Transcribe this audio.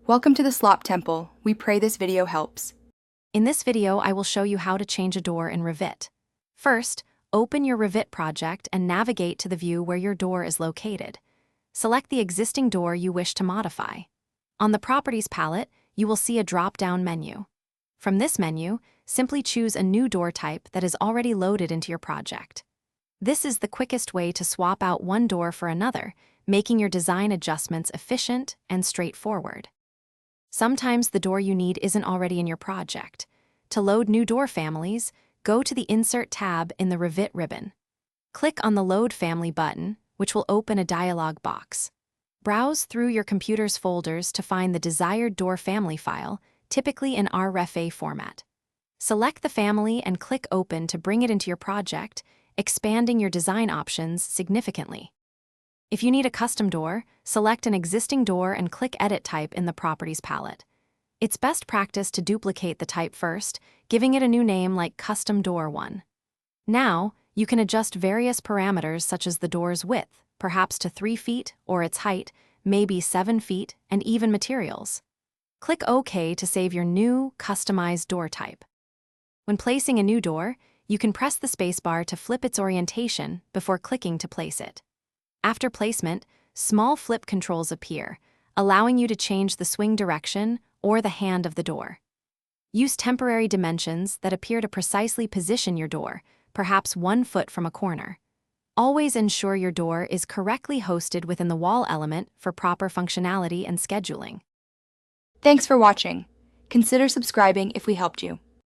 Welcome to the Slop Temple. We pray this video helps. In this video, I will show you how to change a door in Revit. First, open your Revit project and navigate to the view where your door is located. Select the existing door you wish to modify. On the Properties palette, you will see a drop-down menu. From this menu, simply choose a new door type that is already loaded into your project. This is the quickest way to swap out one door for another, making your design adjustments efficient and straightforward. Sometimes the door you need isn't already in your project. To load new door families, go to the Insert tab in the Revit ribbon. Click on the Load Family button, which will open a dialog box. Browse through your computer's folders to find the desired door family file, typically in RFA format. Select the family and click Open to bring it into your project, expanding your design options significantly. If you need a custom door, select an existing door and click Edit Type in the Properties palette. It's best practice to duplicate the type first, giving it a new name like Custom Door 1. Now, you can adjust various parameters such as the door's width, perhaps to 3 feet, or its height, maybe 7 feet, and even materials. Click OK to save your new, customized door type. When placing a new door, you can press the spacebar to flip its orientation before clicking to place it. After placement, small flip controls appear, allowing you to change the swing direction or the hand of the door. Use temporary dimensions that appear to precisely position your door, perhaps 1 foot from a corner. Always ensure your door is correctly hosted within the wall element for proper functionality and scheduling. Thanks for watching. Consider subscribing if we helped you.